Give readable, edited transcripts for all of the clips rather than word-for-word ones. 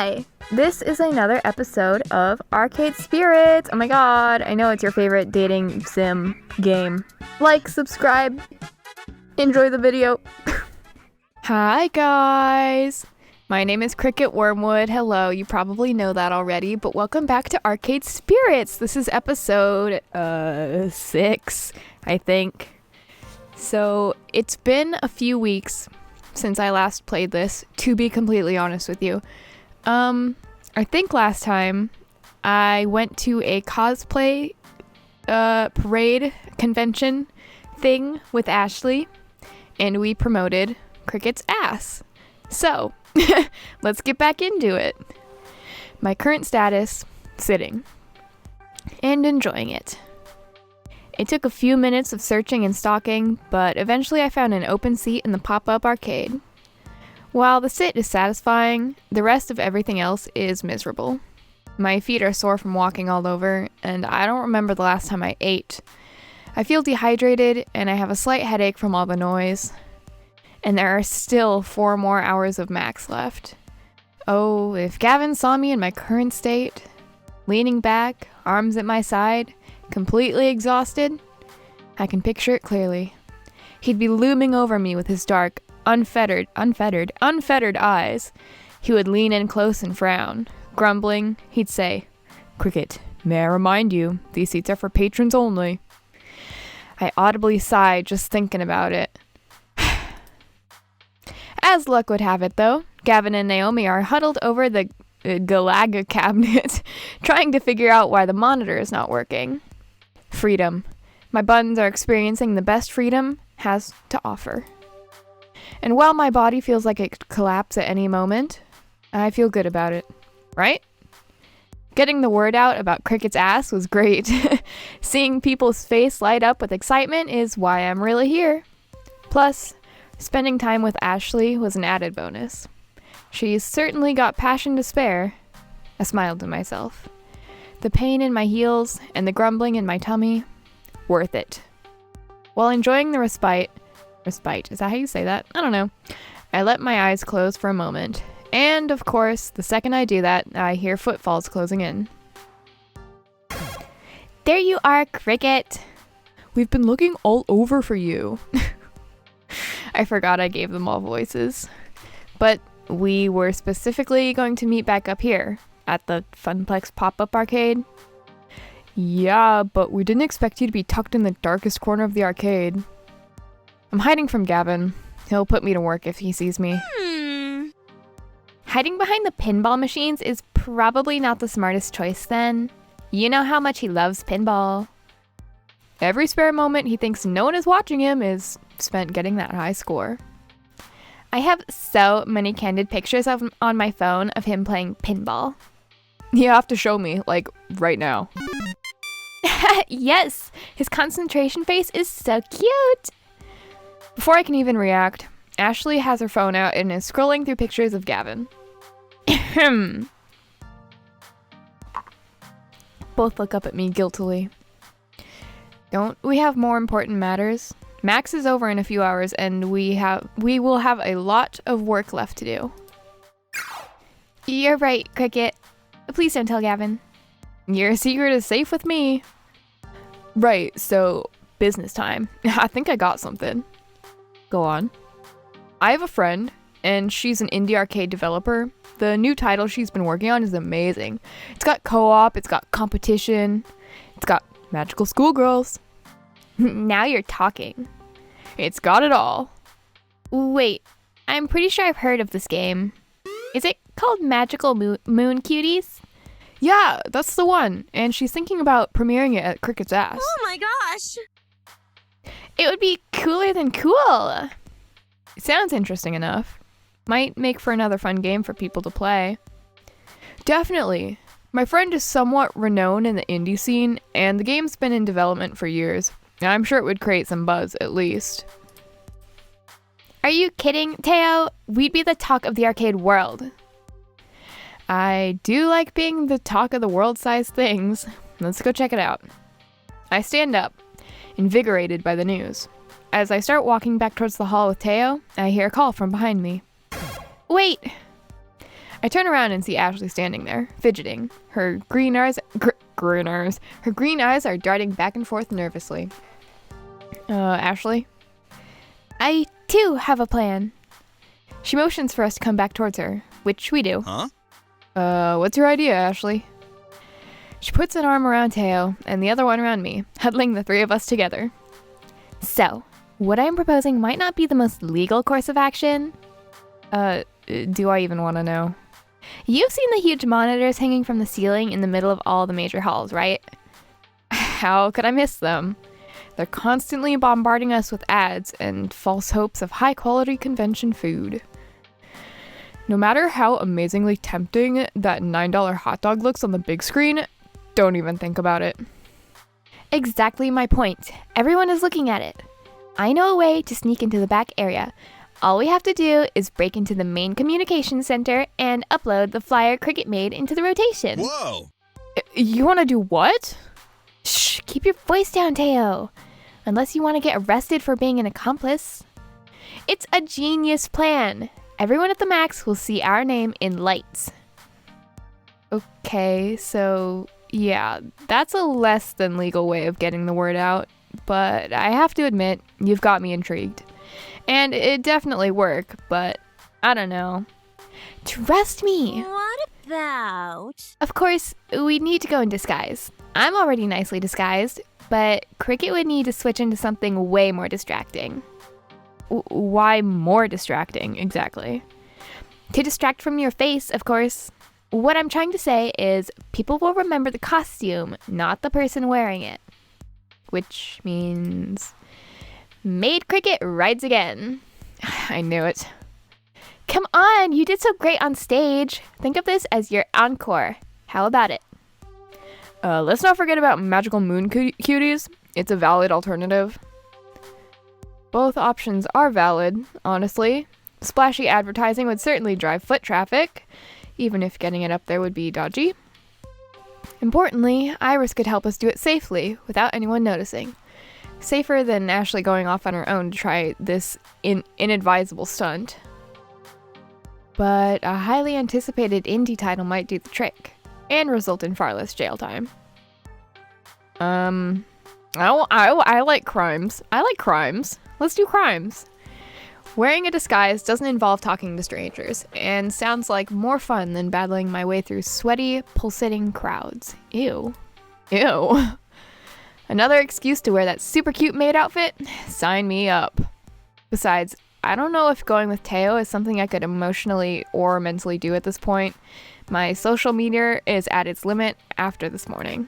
Hi! This is another episode of Arcade Spirits. Oh my god, I know it's your favorite dating sim game. Like, subscribe, enjoy the video. Hi guys! My name is CricketWormwood. Hello, you probably know that already, but welcome back to Arcade Spirits. This is episode 6, I think. So, it's been a few weeks since I last played this, to be completely honest with you. I think last time I went to a cosplay parade convention thing with Ashley, and we promoted Cricket's ass. So, let's get back into it. My current status, sitting and enjoying it. It took a few minutes of searching and stalking, but eventually I found an open seat in the pop-up arcade. While the sit is satisfying, the rest of everything else is miserable. My feet are sore from walking all over, and I don't remember the last time I ate. I feel dehydrated, and I have a slight headache from all the noise. And there are still 4 more hours of max left. Oh, if Gavin saw me in my current state, leaning back, arms at my side, completely exhausted, I can picture it clearly. He'd be looming over me with his dark, unfettered eyes. He would lean in close and frown. Grumbling, he'd say, "Cricket, may I remind you, these seats are for patrons only." I audibly sighed just thinking about it. As luck would have it, though, Gavin and Naomi are huddled over the Galaga cabinet, trying to figure out why the monitor is not working. Freedom. My buttons are experiencing the best freedom has to offer. And while my body feels like it could collapse at any moment, I feel good about it. Right? Getting the word out about Cricket's ass was great. Seeing people's face light up with excitement is why I'm really here. Plus, spending time with Ashley was an added bonus. She's certainly got passion to spare. I smiled to myself. The pain in my heels and the grumbling in my tummy, worth it. While enjoying the respite, is that how you say that? I don't know. I let my eyes close for a moment. And, of course, the second I do that, I hear footfalls closing in. There you are, Cricket. We've been looking all over for you. I forgot I gave them all voices. But we were specifically going to meet back up here, at the Funplex pop-up arcade. Yeah, but we didn't expect you to be tucked in the darkest corner of the arcade. I'm hiding from Gavin. He'll put me to work if he sees me. Hiding behind the pinball machines is probably not the smartest choice then. You know how much he loves pinball. Every spare moment he thinks no one is watching him is spent getting that high score. I have so many candid pictures on my phone of him playing pinball. You have to show me, like, right now. Yes, his concentration face is so cute. Before I can even react, Ashley has her phone out and is scrolling through pictures of Gavin. Both look up at me guiltily. Don't we have more important matters? Max is over in a few hours, and we will have a lot of work left to do. You're right, Cricket. Please don't tell Gavin. Your secret is safe with me. Right, so business time. I think I got something. Go on. I have a friend, and she's an indie arcade developer. The new title she's been working on is amazing. It's got co-op, it's got competition, it's got magical schoolgirls. Now you're talking. It's got it all. Wait, I'm pretty sure I've heard of this game. Is it called Magical Moon Cuties? Yeah, that's the one. And she's thinking about premiering it at Cricket's ass. Oh my gosh! It would be cooler than cool. It sounds interesting enough. Might make for another fun game for people to play. Definitely. My friend is somewhat renowned in the indie scene, and the game's been in development for years. I'm sure it would create some buzz, at least. Are you kidding, Teo? We'd be the talk of the arcade world. I do like being the talk of the world-sized things. Let's go check it out. I stand up, invigorated by the news. As I start walking back towards the hall with Teo, I hear a call from behind me. Wait! I turn around and see Ashley standing there, fidgeting. Her green eyes are darting back and forth nervously. Ashley? I, too, have a plan. She motions for us to come back towards her, which we do. Huh? What's your idea, Ashley? She puts an arm around Teo and the other one around me, huddling the three of us together. So, what I'm proposing might not be the most legal course of action. Do I even want to know? You've seen the huge monitors hanging from the ceiling in the middle of all the major halls, right? How could I miss them? They're constantly bombarding us with ads and false hopes of high-quality convention food. No matter how amazingly tempting that $9 hot dog looks on the big screen, don't even think about it. Exactly my point. Everyone is looking at it. I know a way to sneak into the back area. All we have to do is break into the main communications center and upload the flyer Cricket made into the rotation. Whoa! You want to do what? Shh, keep your voice down, Teo. Unless you want to get arrested for being an accomplice. It's a genius plan. Everyone at the Max will see our name in lights. Okay, so yeah, that's a less than legal way of getting the word out, but I have to admit, you've got me intrigued. And it'd definitely work, but I don't know. Trust me. What about? Of course, we'd need to go in disguise. I'm already nicely disguised, but Cricket would need to switch into something way more distracting. Why more distracting, exactly? To distract from your face, of course. What I'm trying to say is people will remember the costume, not the person wearing it. Which means... Made Cricket rides again. I knew it. Come on, you did so great on stage. Think of this as your encore. How about it? Let's not forget about Magical Moon Cuties. It's a valid alternative. Both options are valid, honestly. Splashy advertising would certainly drive foot traffic, even if getting it up there would be dodgy. Importantly, Iris could help us do it safely, without anyone noticing. Safer than Ashley going off on her own to try this inadvisable stunt. But a highly anticipated indie title might do the trick, and result in far less jail time. I like crimes. I like crimes. Let's do crimes. Wearing a disguise doesn't involve talking to strangers, and sounds like more fun than battling my way through sweaty, pulsating crowds. Ew. Ew. Another excuse to wear that super cute maid outfit? Sign me up. Besides, I don't know if going with Teo is something I could emotionally or mentally do at this point. My social meter is at its limit after this morning.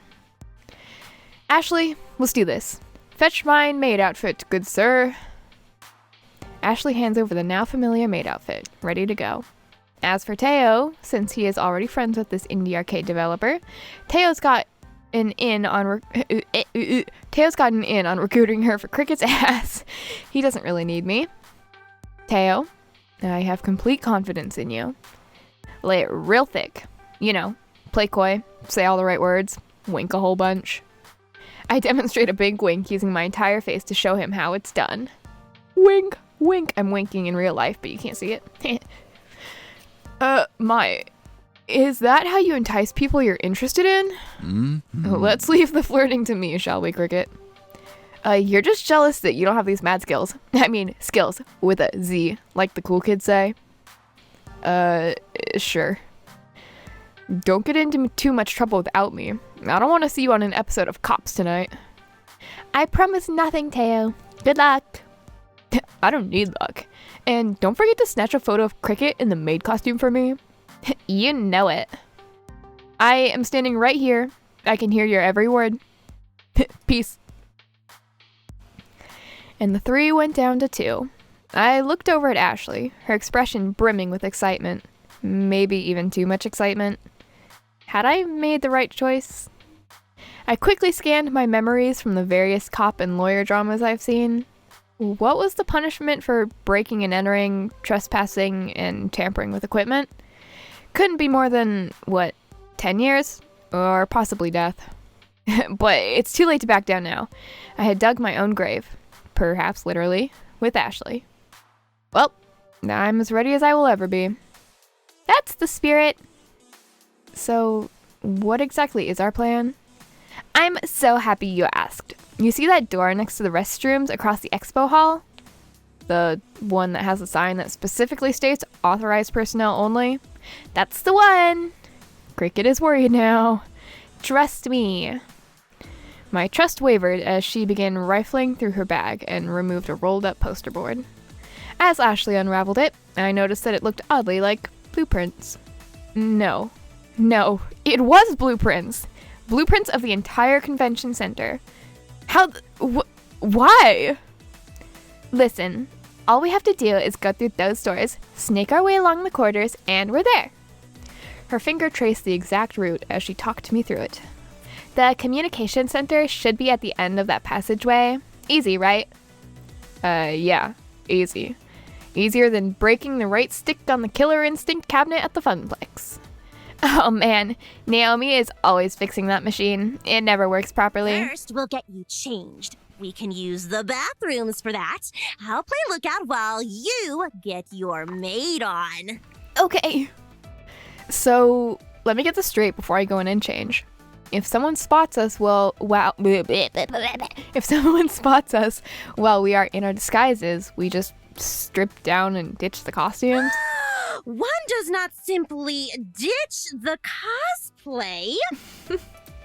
Ashley, let's do this. Fetch mine maid outfit, good sir. Ashley hands over the now familiar maid outfit, ready to go. As for Teo, since he is already friends with this indie arcade developer, Teo's got an in on recruiting her for Cricket's ass. He doesn't really need me. Teo, I have complete confidence in you. Lay it real thick. You know, play coy, say all the right words, wink a whole bunch. I demonstrate a big wink using my entire face to show him how it's done. Wink, wink. I'm winking in real life, but you can't see it. Is that how you entice people you're interested in? Mm-hmm. Let's leave the flirting to me, shall we, Cricket? You're just jealous that you don't have these mad skills. I mean, skills with a Z, like the cool kids say. Sure. Don't get into too much trouble without me. I don't want to see you on an episode of Cops tonight. I promise nothing, Teo. Good luck. I don't need luck. And don't forget to snatch a photo of Cricket in the maid costume for me. You know it. I am standing right here. I can hear your every word. Peace. And the three went down to 2. I looked over at Ashley, her expression brimming with excitement. Maybe even too much excitement. Had I made the right choice? I quickly scanned my memories from the various cop and lawyer dramas I've seen. What was the punishment for breaking and entering, trespassing, and tampering with equipment? Couldn't be more than, 10 years? Or possibly death. But it's too late to back down now. I had dug my own grave, perhaps literally, with Ashley. Well, I'm as ready as I will ever be. That's the spirit. So, what exactly is our plan? I'm so happy you asked. You see that door next to the restrooms across the expo hall? The one that has a sign that specifically states authorized personnel only? That's the one! Cricket is worried now. Trust me. My trust wavered as she began rifling through her bag and removed a rolled up poster board. As Ashley unraveled it, I noticed that it looked oddly like blueprints. No, it was blueprints! Blueprints of the entire convention center. Why? Listen, all we have to do is go through those doors, snake our way along the corridors, and we're there. Her finger traced the exact route as she talked me through it. The communication center should be at the end of that passageway. Easy, right? Yeah, easy. Easier than breaking the right stick on the Killer Instinct cabinet at the Funplex. Oh man, Naomi is always fixing that machine. It never works properly. First, we'll get you changed. We can use the bathrooms for that. I'll play lookout while you get your maid on. Okay. So, let me get this straight before I go in and change. If someone spots us while we are in our disguises, we just strip down and ditch the costumes? One does not simply ditch the cosplay.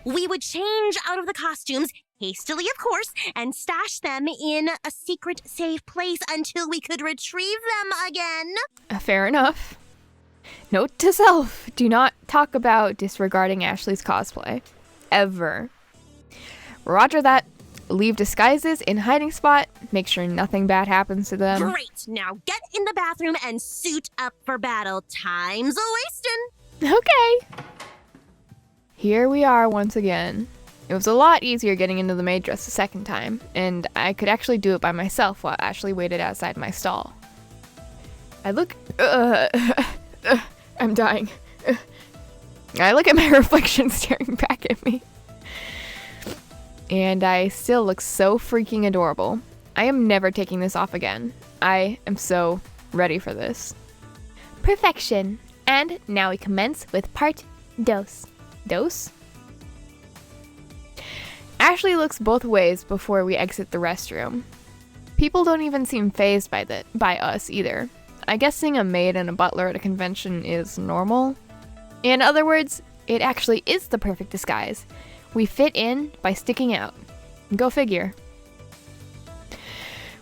We would change out of the costumes, hastily of course, and stash them in a secret safe place until we could retrieve them again. Fair enough. Note to self, do not talk about disregarding Ashley's cosplay. Ever. Roger that. Leave disguises in hiding spot. Make sure nothing bad happens to them. Great, now get in the bathroom and suit up for battle. Time's a-wastin'. Okay. Here we are once again. It was a lot easier getting into the maid dress the second time, and I could actually do it by myself while Ashley waited outside my stall. I look... I'm dying. I look at my reflection staring back at me. And I still look so freaking adorable. I am never taking this off again. I am so ready for this. Perfection. And now we commence with part dos. Dos? Ashley looks both ways before we exit the restroom. People don't even seem fazed by us either. I guess seeing a maid and a butler at a convention is normal. In other words, it actually is the perfect disguise. We fit in by sticking out. Go figure.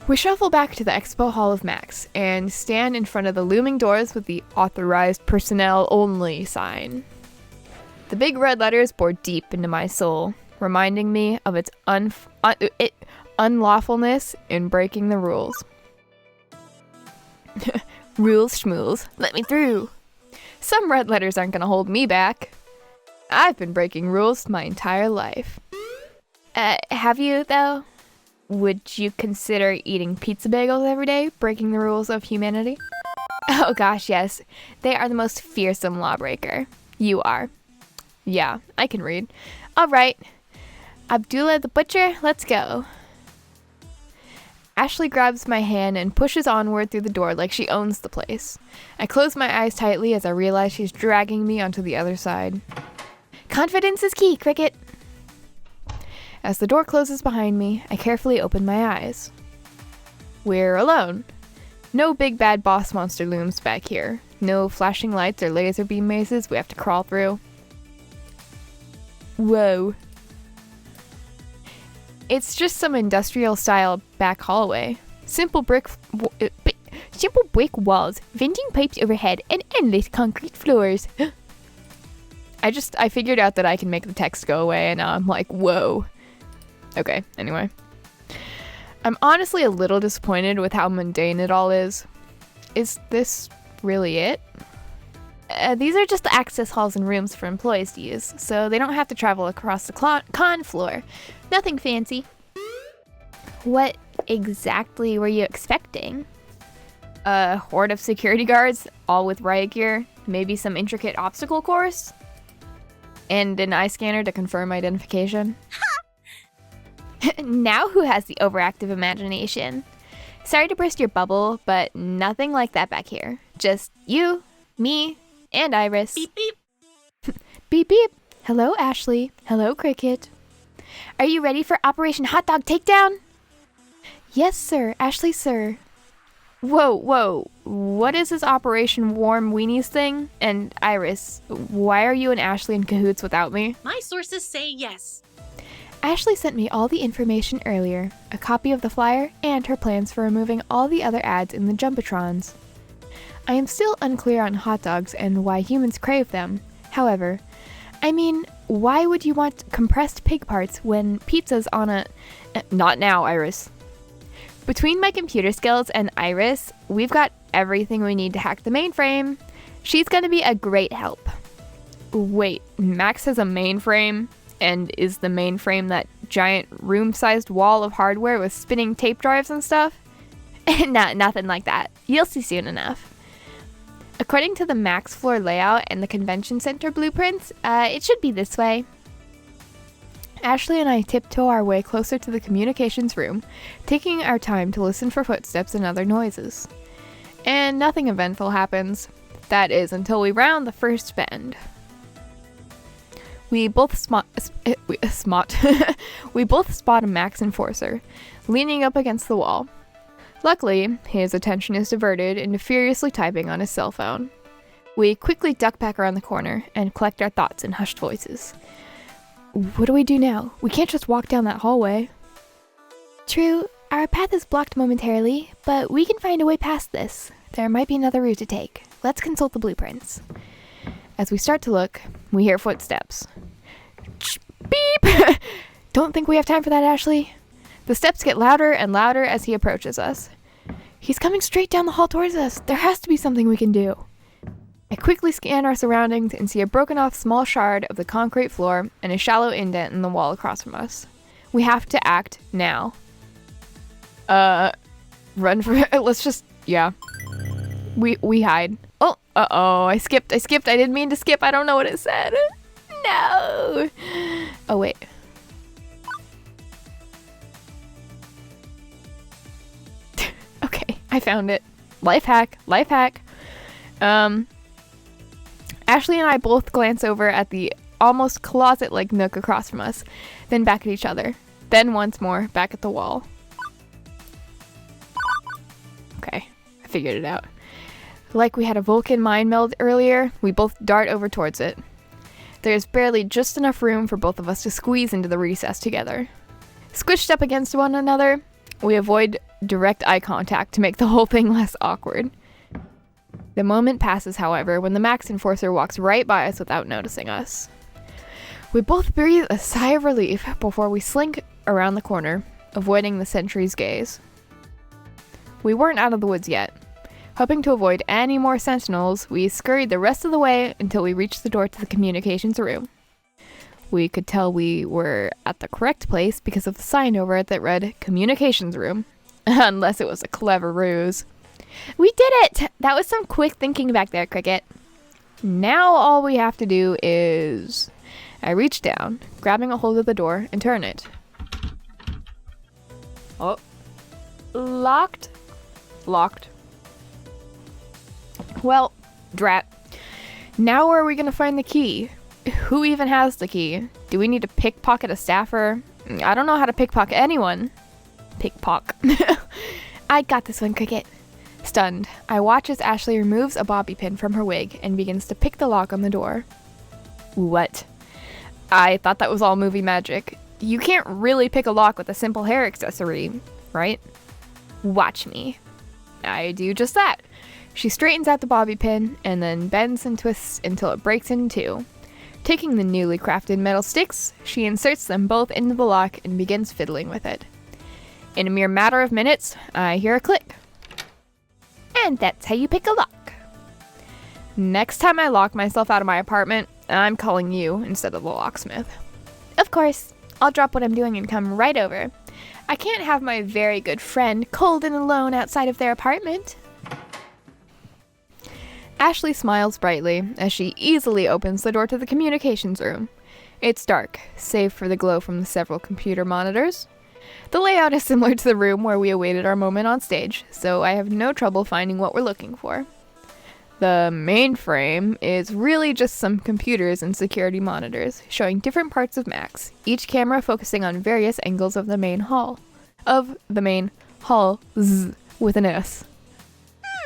We shuffle back to the expo hall of Max and stand in front of the looming doors with the authorized personnel only sign. The big red letters bore deep into my soul, reminding me of its unlawfulness in breaking the rules. Rules schmools, let me through. Some red letters aren't gonna hold me back. I've been breaking rules my entire life. Have you, though? Would you consider eating pizza bagels every day, breaking the rules of humanity? Oh gosh, yes. They are the most fearsome lawbreaker. You are. Yeah, I can read. Alright. Abdullah the Butcher, let's go. Ashley grabs my hand and pushes onward through the door like she owns the place. I close my eyes tightly as I realize she's dragging me onto the other side. Confidence is key, Cricket. As the door closes behind me, I carefully open my eyes. We're alone. No big bad boss monster looms back here. No flashing lights or laser beam mazes we have to crawl through. Whoa. It's just some industrial style back hallway. Simple brick walls, venting pipes overhead, and endless concrete floors. I figured out that I can make the text go away, and now I'm like, whoa. Okay, anyway. I'm honestly a little disappointed with how mundane it all is. Is this really it? These are just the access halls and rooms for employees to use, so they don't have to travel across the con floor. Nothing fancy. What exactly were you expecting? A horde of security guards, all with riot gear, maybe some intricate obstacle course? And an eye scanner to confirm identification? Now who has the overactive imagination? Sorry to burst your bubble, but nothing like that back here. Just you, me, And Iris. Beep, beep. Beep, beep. Hello, Ashley. Hello, Cricket. Are you ready for Operation Hot Dog Takedown? Yes, sir. Ashley, sir. Whoa. What is this Operation Warm Weenies thing? And Iris, why are you and Ashley in cahoots without me? My sources say yes. Ashley sent me all the information earlier, a copy of the flyer, and her plans for removing all the other ads in the Jumbotrons. I am still unclear on hot dogs and why humans crave them. However, why would you want compressed pig parts when pizza's on a... Not now, Iris. Between my computer skills and Iris, we've got everything we need to hack the mainframe. She's gonna be a great help. Wait, Max has a mainframe? And is the mainframe that giant room-sized wall of hardware with spinning tape drives and stuff? Nothing like that. You'll see soon enough. According to the Max floor layout and the convention center blueprints, it should be this way. Ashley and I tiptoe our way closer to the communications room, taking our time to listen for footsteps and other noises. And nothing eventful happens. That is, until we round the first bend. We both spot a Max enforcer, leaning up against the wall. Luckily, his attention is diverted into furiously typing on his cell phone. We quickly duck back around the corner and collect our thoughts in hushed voices. What do we do now? We can't just walk down that hallway. True, our path is blocked momentarily, but we can find a way past this. There might be another route to take. Let's consult the blueprints. As we start to look, we hear footsteps. Beep! Don't think we have time for that, Ashley. The steps get louder and louder as he approaches us. He's coming straight down the hall towards us. There has to be something we can do. I quickly scan our surroundings and see a broken off small shard of the concrete floor and a shallow indent in the wall across from us. We have to act now. Run for it. Let's just, yeah. We hide. Oh, uh-oh, I skipped. I didn't mean to skip. I don't know what it said. No. Oh, wait. Okay, I found it. Life hack. Ashley and I both glance over at the almost closet-like nook across from us, then back at each other, then once more back at the wall. Okay, I figured it out. Like we had a Vulcan mind meld earlier, we both dart over towards it. There's barely just enough room for both of us to squeeze into the recess together. Squished up against one another, we avoid direct eye contact to make the whole thing less awkward. The moment passes, however, when the Max Enforcer walks right by us without noticing us. We both breathe a sigh of relief before we slink around the corner, avoiding the sentry's gaze. We weren't out of the woods yet. Hoping to avoid any more sentinels, we scurried the rest of the way until we reached the door to the communications room. We could tell we were at the correct place because of the sign over it that read, Communications Room. Unless it was a clever ruse. We did it! That was some quick thinking back there, Cricket. Now all we have to do is... I reach down, grabbing a hold of the door, and turn it. Oh. Locked. Well, drat. Now where are we gonna find the key? Who even has the key? Do we need to pickpocket a staffer? I don't know how to pickpocket anyone. Pickpock. I got this one, Cricket. Stunned, I watch as Ashley removes a bobby pin from her wig and begins to pick the lock on the door. What? I thought that was all movie magic. You can't really pick a lock with a simple hair accessory, right? Watch me. I do just that. She straightens out the bobby pin and then bends and twists until it breaks in two. Taking the newly crafted metal sticks, she inserts them both into the lock and begins fiddling with it. In a mere matter of minutes, I hear a click. And that's how you pick a lock. Next time I lock myself out of my apartment, I'm calling you instead of the locksmith. Of course. I'll drop what I'm doing and come right over. I can't have my very good friend cold and alone outside of their apartment. Ashley smiles brightly as she easily opens the door to the communications room. It's dark, save for the glow from the several computer monitors. The layout is similar to the room where we awaited our moment on stage, so I have no trouble finding what we're looking for. The mainframe is really just some computers and security monitors showing different parts of Max, each camera focusing on various angles of the main hall. With an S.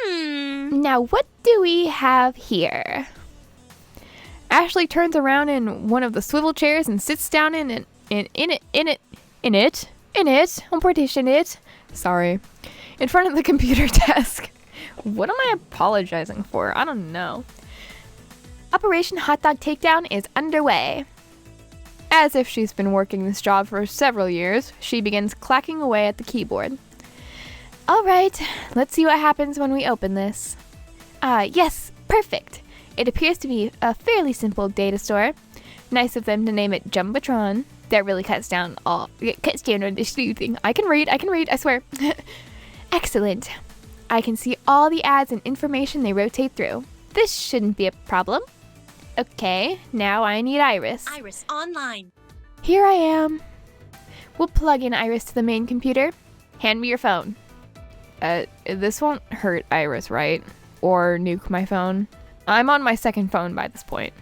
Now what do we have here? Ashley turns around in one of the swivel chairs and sits down in front of the computer desk. What am I apologizing for? I don't know. Operation Hot Dog Takedown is underway. As if she's been working this job for several years, she begins clacking away at the keyboard. All right, let's see what happens when we open this. Yes, perfect. It appears to be a fairly simple data store. Nice of them to name it Jumbotron. That really cuts down on the sleuthing. I can read, I swear. Excellent. I can see all the ads and information they rotate through. This shouldn't be a problem. Okay, now I need Iris. Iris online. Here I am. We'll plug in Iris to the main computer. Hand me your phone. This won't hurt Iris, right? Or nuke my phone. I'm on my second phone by this point.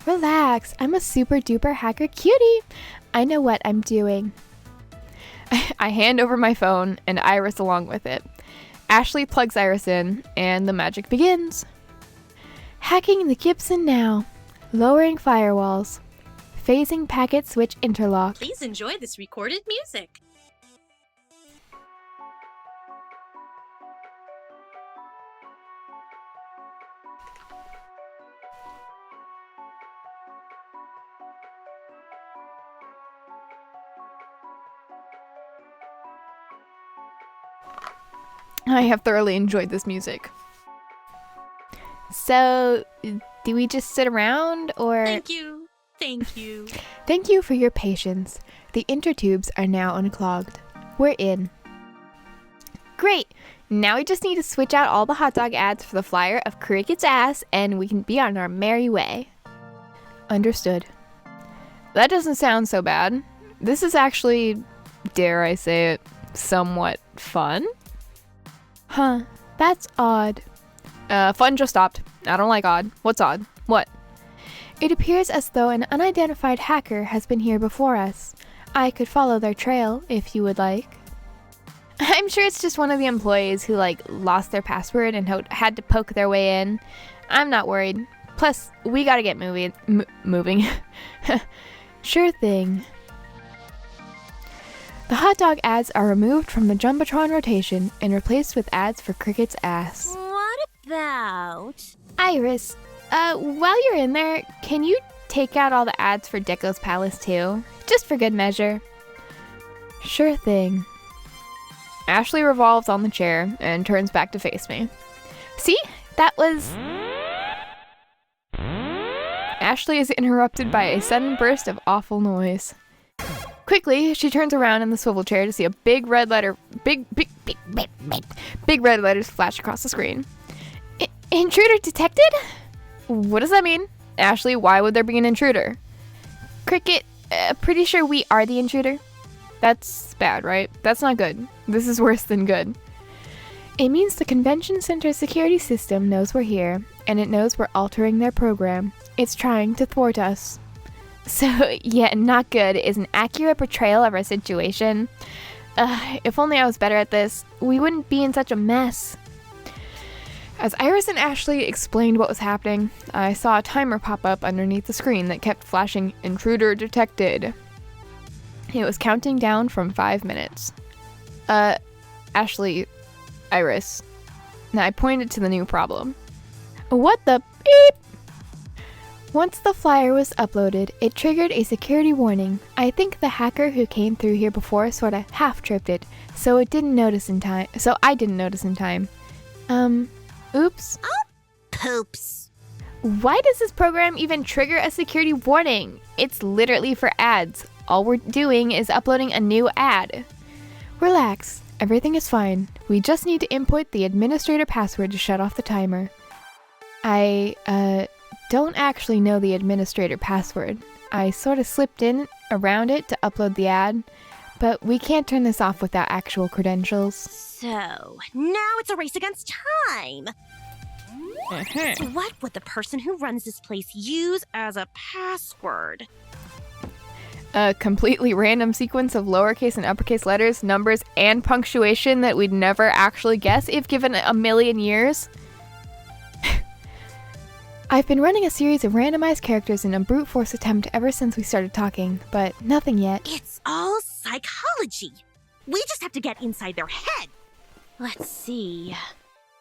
Relax, I'm a super duper hacker cutie. I know what I'm doing. I hand over my phone and Iris along with it. Ashley plugs Iris in and the magic begins. Hacking the Gibson now. Lowering firewalls. Phasing packet switch interlock. Please enjoy this recorded music. I have thoroughly enjoyed this music. So, do we just sit around or... Thank you. Thank you. Thank you for your patience. The intertubes are now unclogged. We're in. Great! Now we just need to switch out all the hot dog ads for the flyer of Cricket's ass and we can be on our merry way. Understood. That doesn't sound so bad. This is actually, dare I say it, somewhat fun? Huh, that's odd. Fun just stopped. I don't like odd. What's odd? What? It appears as though an unidentified hacker has been here before us. I could follow their trail, if you would like. I'm sure it's just one of the employees who, lost their password and had to poke their way in. I'm not worried. Plus, we gotta get moving. Sure thing. The hot dog ads are removed from the Jumbotron rotation and replaced with ads for Cricket's ass. What about... Iris, while you're in there, can you take out all the ads for Deco's Palace too? Just for good measure. Sure thing. Ashley revolves on the chair and turns back to face me. See? That was... Ashley is interrupted by a sudden burst of awful noise. Quickly, she turns around in the swivel chair to see a big red letters flash across the screen. Intruder detected? What does that mean? Ashley, why would there be an intruder? Cricket, pretty sure we are the intruder. That's bad, right? That's not good. This is worse than good. It means the convention center security system knows we're here, and it knows we're altering their program. It's trying to thwart us. So, yeah, not good is an accurate portrayal of our situation. If only I was better at this, we wouldn't be in such a mess. As Iris and Ashley explained what was happening, I saw a timer pop up underneath the screen that kept flashing, "Intruder detected." It was counting down from 5 minutes. Ashley, Iris. Now I pointed to the new problem. What the beep? Once the flyer was uploaded, it triggered a security warning. I think the hacker who came through here before sorta half-tripped it, so I didn't notice in time. Oops. Oh, poops. Why does this program even trigger a security warning? It's literally for ads. All we're doing is uploading a new ad. Relax, everything is fine. We just need to input the administrator password to shut off the timer. I don't actually know the administrator password. I sort of slipped in around it to upload the ad, but we can't turn this off without actual credentials. So, now it's a race against time. So what would the person who runs this place use as a password? A completely random sequence of lowercase and uppercase letters, numbers, and punctuation that we'd never actually guess if given a million years. I've been running a series of randomized characters in a brute force attempt ever since we started talking, but nothing yet. It's all psychology. We just have to get inside their head. Let's see.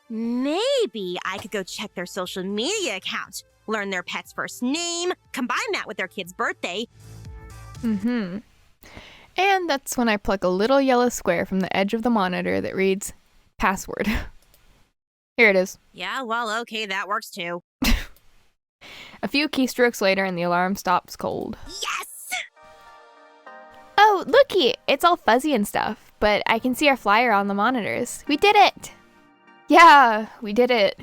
Maybe I could go check their social media account, learn their pet's first name, combine that with their kid's birthday. And that's when I pluck a little yellow square from the edge of the monitor that reads, password. Here it is. Yeah, well, okay, that works too. A few keystrokes later and the alarm stops cold. Yes! Oh, looky! It's all fuzzy and stuff, but I can see our flyer on the monitors. We did it! Yeah, we did it.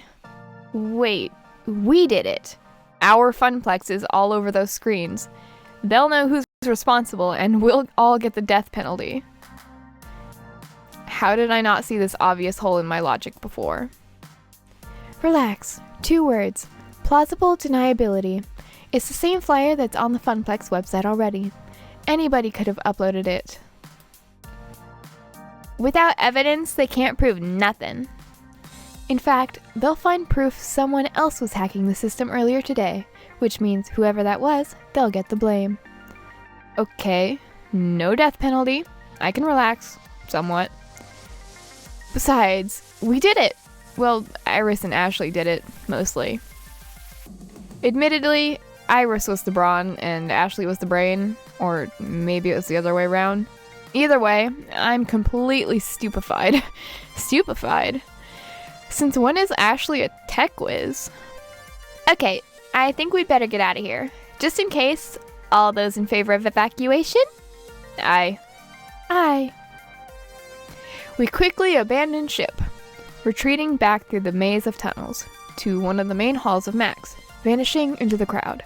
Wait, we did it. Our Funplex is all over those screens. They'll know who's responsible, and we'll all get the death penalty. How did I not see this obvious hole in my logic before? Relax. 2 words. Plausible deniability. It's the same flyer that's on the Funplex website already. Anybody could have uploaded it. Without evidence, they can't prove nothing. In fact, they'll find proof someone else was hacking the system earlier today, which means whoever that was, they'll get the blame. Okay, no death penalty. I can relax, somewhat. Besides, we did it! Well, Iris and Ashley did it, mostly. Admittedly, Iris was the brawn and Ashley was the brain, or maybe it was the other way around. Either way, I'm completely stupefied. Stupefied? Since when is Ashley a tech whiz? Okay, I think we'd better get out of here. Just in case, all those in favor of evacuation? Aye. Aye. We quickly abandoned ship, retreating back through the maze of tunnels to one of the main halls of Max, vanishing into the crowd.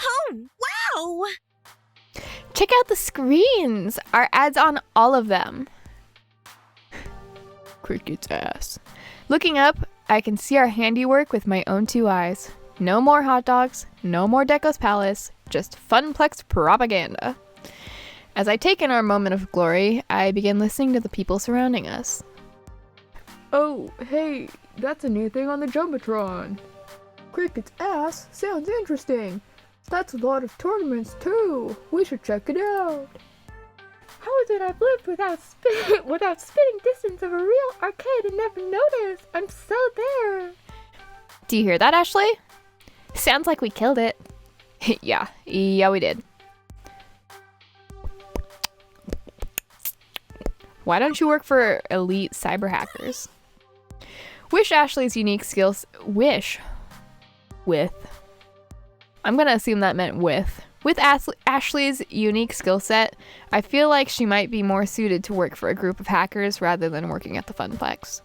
Oh, wow! Check out the screens! Our ads on all of them. Cricket's ass. Looking up, I can see our handiwork with my own 2 eyes. No more hot dogs, no more Deco's Palace, just Funplex propaganda. As I take in our moment of glory, I begin listening to the people surrounding us. Oh, hey, that's a new thing on the Jumbotron. Cricket's ass sounds interesting. That's a lot of tournaments too. We should check it out. How is it I've lived without spitting distance of a real arcade and never noticed? I'm so there. Do you hear that, Ashley? Sounds like we killed it. Yeah, we did. Why don't you work for elite cyber hackers? Wish Ashley's unique skills. I'm gonna assume that meant with. With Ashley's unique skill set, I feel like she might be more suited to work for a group of hackers rather than working at the Funplex.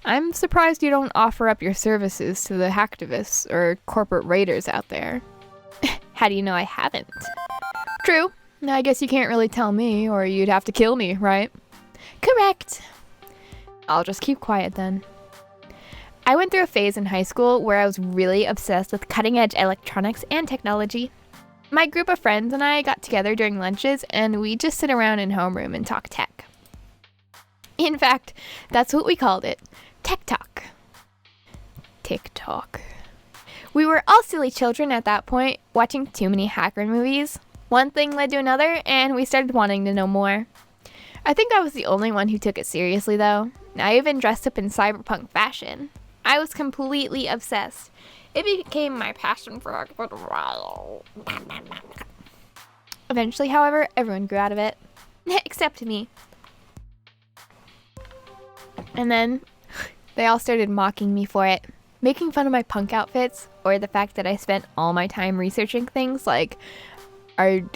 I'm surprised you don't offer up your services to the hacktivists or corporate raiders out there. How do you know I haven't? True. I guess you can't really tell me, or you'd have to kill me, right? Correct. I'll just keep quiet then. I went through a phase in high school where I was really obsessed with cutting-edge electronics and technology. My group of friends and I got together during lunches, and we just sit around in homeroom and talk tech. In fact, that's what we called it. Tech Talk. TikTok. We were all silly children at that point, watching too many hacker movies. One thing led to another, and we started wanting to know more. I think I was the only one who took it seriously, though. I even dressed up in cyberpunk fashion. I was completely obsessed. It became my passion for a good while. Eventually, however, everyone grew out of it. Except me. And then, they all started mocking me for it. Making fun of my punk outfits, or the fact that I spent all my time researching things like Arduinos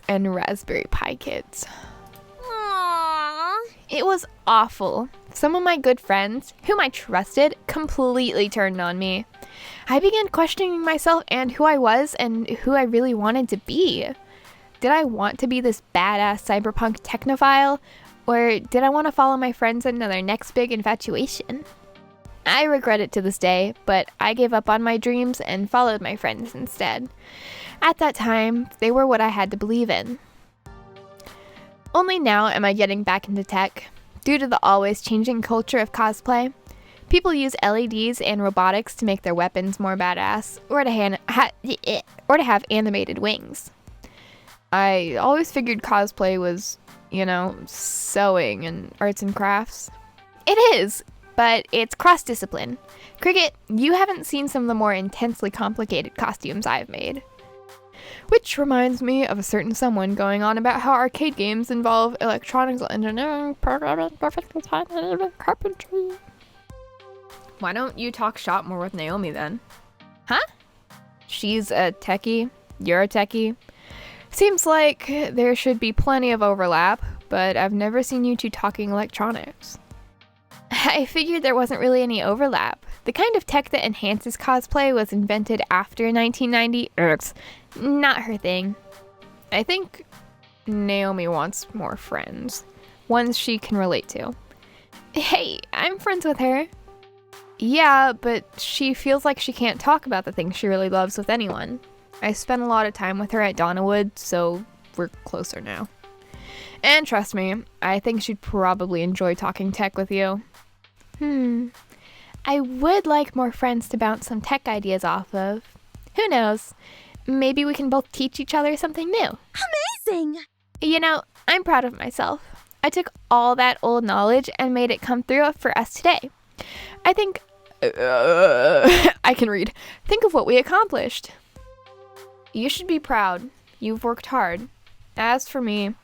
and Raspberry Pi kits. Aww. It was awful. Some of my good friends, whom I trusted, completely turned on me. I began questioning myself and who I was and who I really wanted to be. did I want to be this badass cyberpunk technophile, or did I want to follow my friends into their next big infatuation? I regret it to this day, but I gave up on my dreams and followed my friends instead. At that time, they were what I had to believe in. Only now am I getting back into tech. Due to the always changing culture of cosplay, people use LEDs and robotics to make their weapons more badass, or to have animated wings. I always figured cosplay was, sewing and arts and crafts. It is, but it's cross-discipline. Cricket, you haven't seen some of the more intensely complicated costumes I've made. Which reminds me of a certain someone going on about how arcade games involve electronics engineering, programming, graphic design, and carpentry. Why don't you talk shop more with Naomi then? Huh? She's a techie, you're a techie. Seems like there should be plenty of overlap, but I've never seen you two talking electronics. I figured there wasn't really any overlap. The kind of tech that enhances cosplay was invented after 1990. Not her thing. I think Naomi wants more friends. Ones she can relate to. Hey, I'm friends with her. Yeah, but she feels like she can't talk about the things she really loves with anyone. I spent a lot of time with her at Donnawood, so we're closer now. And trust me, I think she'd probably enjoy talking tech with you. I would like more friends to bounce some tech ideas off of. Who knows? Maybe we can both teach each other something new. Amazing! I'm proud of myself. I took all that old knowledge and made it come through for us today. I think... I can read. Think of what we accomplished. You should be proud. You've worked hard. As for me,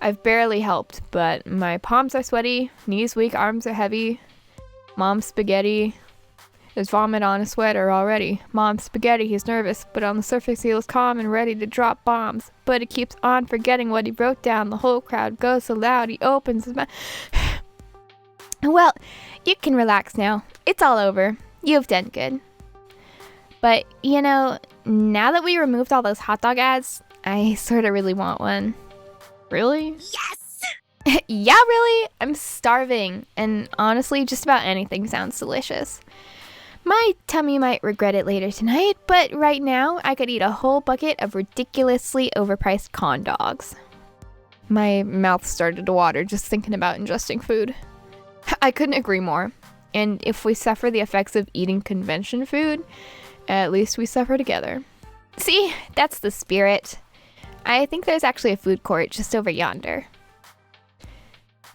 I've barely helped, but my palms are sweaty, knees weak, arms are heavy. Mom's spaghetti. There's vomit on his sweater already. Mom's spaghetti, he's nervous, but on the surface he looks calm and ready to drop bombs. But he keeps on forgetting what he wrote down. The whole crowd goes so loud, he opens his mouth. Well, you can relax now. It's all over. You've done good. But, now that we removed all those hot dog ads, I sort of really want one. Really? Yes! Yeah, really? I'm starving, and honestly, just about anything sounds delicious. My tummy might regret it later tonight, but right now, I could eat a whole bucket of ridiculously overpriced corn dogs. My mouth started to water just thinking about ingesting food. I couldn't agree more. And if we suffer the effects of eating convention food, at least we suffer together. See, that's the spirit. I think there's actually a food court just over yonder.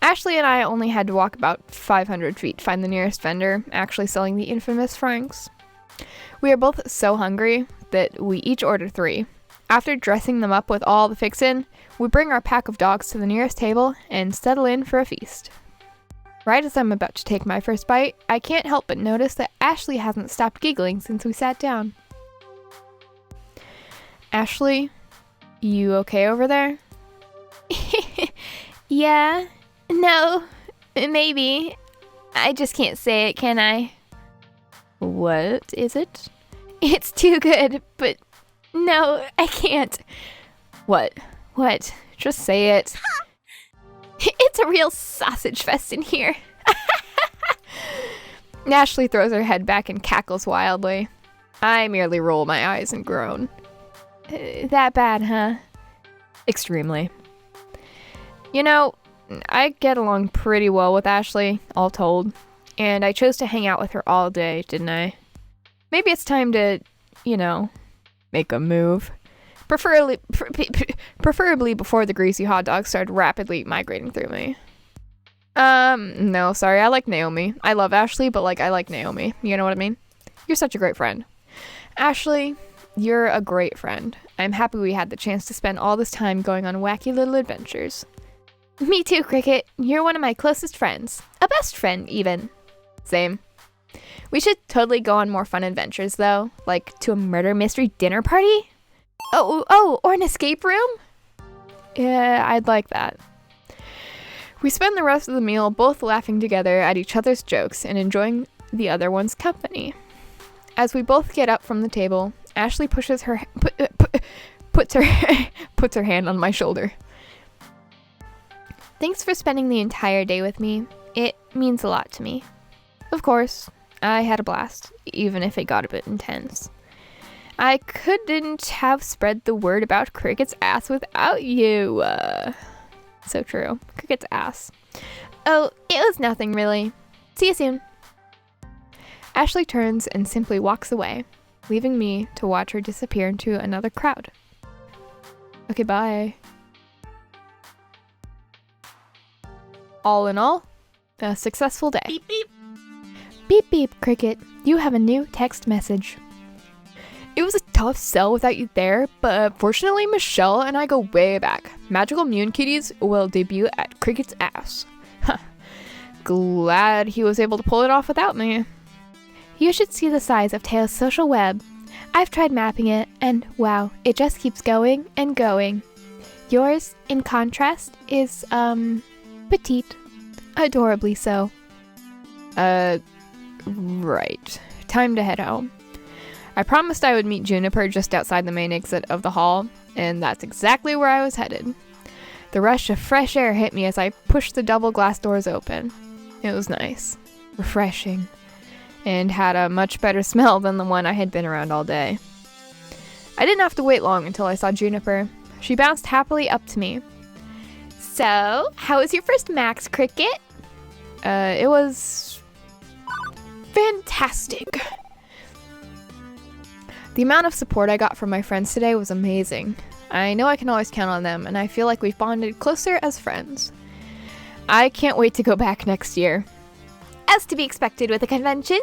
Ashley and I only had to walk about 500 feet to find the nearest vendor actually selling the infamous franks. We are both so hungry that we each order 3. After dressing them up with all the fixin', we bring our pack of dogs to the nearest table and settle in for a feast. Right as I'm about to take my first bite, I can't help but notice that Ashley hasn't stopped giggling since we sat down. Ashley, you okay over there? Yeah. No. Maybe. I just can't say it, can I? What is it? It's too good, but no, I can't. What? Just say it. It's a real sausage fest in here. Ashley throws her head back and cackles wildly. I merely roll my eyes and groan. That bad, huh? Extremely. I get along pretty well with Ashley, all told, and I chose to hang out with her all day, didn't I? Maybe it's time to, make a move. Preferably before the greasy hot dogs started rapidly migrating through me. No, sorry, I like Naomi. I love Ashley, but I like Naomi. You know what I mean? You're such a great friend. Ashley, you're a great friend. I'm happy we had the chance to spend all this time going on wacky little adventures. Me too, Cricket. You're one of my closest friends. A best friend, even. Same. We should totally go on more fun adventures, though. Like to a murder mystery dinner party? Oh, or an escape room? Yeah, I'd like that. We spend the rest of the meal both laughing together at each other's jokes and enjoying the other one's company. As we both get up from the table, Ashley pushes her puts her puts her hand on my shoulder. Thanks for spending the entire day with me. It means a lot to me. Of course, I had a blast, even if it got a bit intense. I couldn't have spread the word about Cricket's ass without you. So true. Cricket's ass. Oh, it was nothing really. See you soon. Ashley turns and simply walks away, leaving me to watch her disappear into another crowd. Okay, bye. All in all, a successful day. Beep beep. Beep beep, Cricket. You have a new text message. It was a tough sell without you there, but fortunately Michelle and I go way back. Magical Mune Kitties will debut at Cricket's ass. Glad he was able to pull it off without me. You should see the size of Tail's social web. I've tried mapping it, and wow, it just keeps going and going. Yours, in contrast, is, petite. Adorably so. Right. Time to head home. I promised I would meet Juniper just outside the main exit of the hall, and that's exactly where I was headed. The rush of fresh air hit me as I pushed the double glass doors open. It was nice, refreshing, and had a much better smell than the one I had been around all day. I didn't have to wait long until I saw Juniper. She bounced happily up to me. So, how was your first Max, Cricket? It was fantastic. The amount of support I got from my friends today was amazing. I know I can always count on them, and I feel like we've bonded closer as friends. I can't wait to go back next year. As to be expected with a convention.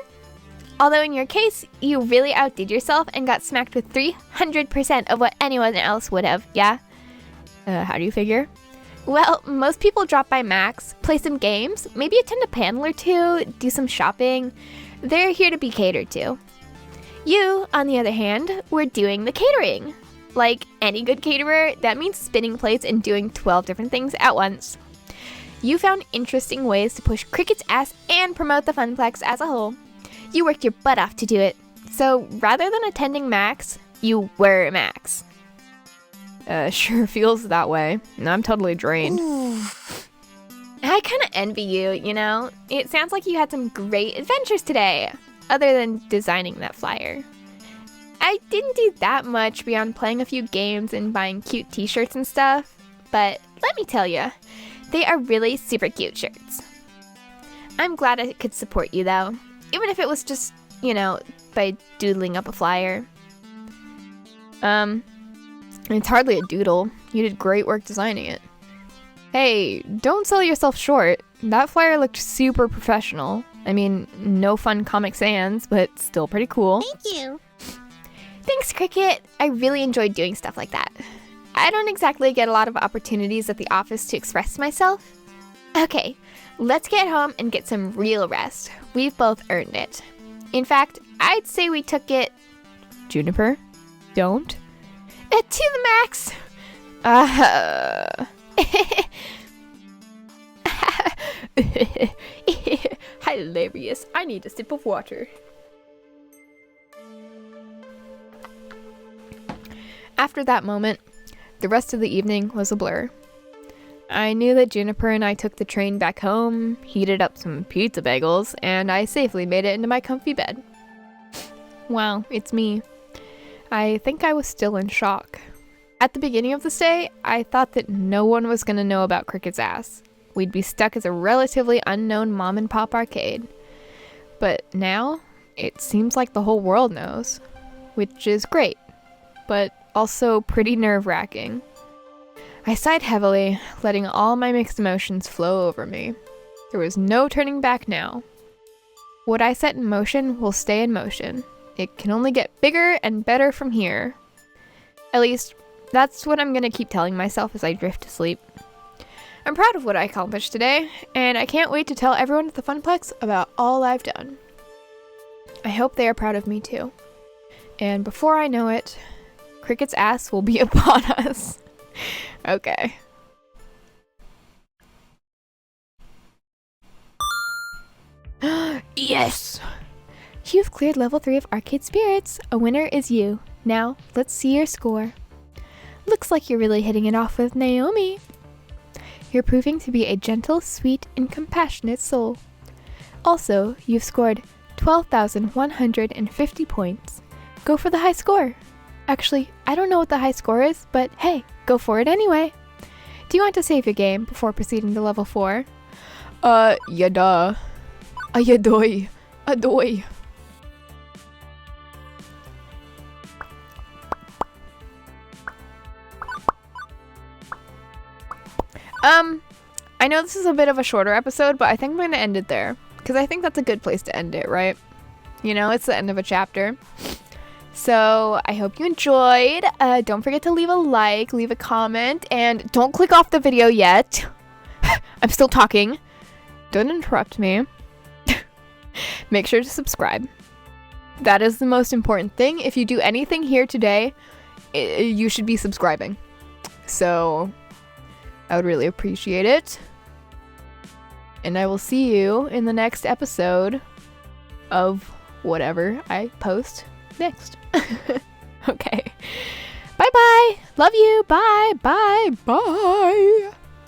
Although in your case, you really outdid yourself and got smacked with 300% of what anyone else would have, yeah? How do you figure? Well, most people drop by Max, play some games, maybe attend a panel or two, do some shopping. They're here to be catered to. You, on the other hand, were doing the catering. Like any good caterer, that means spinning plates and doing 12 different things at once. You found interesting ways to push Cricket's ass and promote the Funplex as a whole. You worked your butt off to do it. So rather than attending Max, you were Max. Sure feels that way. I'm totally drained. Ooh. I kind of envy you, you know? It sounds like you had some great adventures today, other than designing that flyer. I didn't do that much beyond playing a few games and buying cute t-shirts and stuff, but let me tell you, they are really super cute shirts. I'm glad I could support you though, even if it was just, you know, by doodling up a flyer. It's hardly a doodle. You did great work designing it. Hey, don't sell yourself short. That flyer looked super professional. I mean, no fun Comic Sans, but still pretty cool. Thank you. Thanks, Cricket. I really enjoyed doing stuff like that. I don't exactly get a lot of opportunities at the office to express myself. Okay, let's get home and get some real rest. We've both earned it. In fact, I'd say we took it... Juniper, don't. To the max! Hilarious. I need a sip of water. After that moment, the rest of the evening was a blur. I knew that Juniper and I took the train back home, heated up some pizza bagels, and I safely made it into my comfy bed. Wow, it's me. I think I was still in shock. At the beginning of the stay, I thought that no one was going to know about Cricket's ass. We'd be stuck as a relatively unknown mom and pop arcade. But now, it seems like the whole world knows, which is great, but also pretty nerve-wracking. I sighed heavily, letting all my mixed emotions flow over me. There was no turning back now. What I set in motion will stay in motion. It can only get bigger and better from here. At least, that's what I'm gonna keep telling myself as I drift to sleep. I'm proud of what I accomplished today, and I can't wait to tell everyone at the Funplex about all I've done. I hope they are proud of me too. And before I know it, Cricket's ass will be upon us. Okay. Yes! You've cleared level 3 of Arcade Spirits. A winner is you. Now, let's see your score. Looks like you're really hitting it off with Naomi. You're proving to be a gentle, sweet, and compassionate soul. Also, you've scored 12,150 points. Go for the high score. Actually, I don't know what the high score is, but hey, go for it anyway. Do you want to save your game before proceeding to level 4? Yeah duh. Ayadoy. Adoy. I know this is a bit of a shorter episode, but I think I'm going to end it there. Because I think that's a good place to end it, right? You know, it's the end of a chapter. So, I hope you enjoyed. Don't forget to leave a like, leave a comment, and don't click off the video yet. I'm still talking. Don't interrupt me. Make sure to subscribe. That is the most important thing. If you do anything here today, you should be subscribing. So, I would really appreciate it. And I will see you in the next episode of whatever I post next. Okay. Bye-bye. Love you. Bye. Bye. Bye.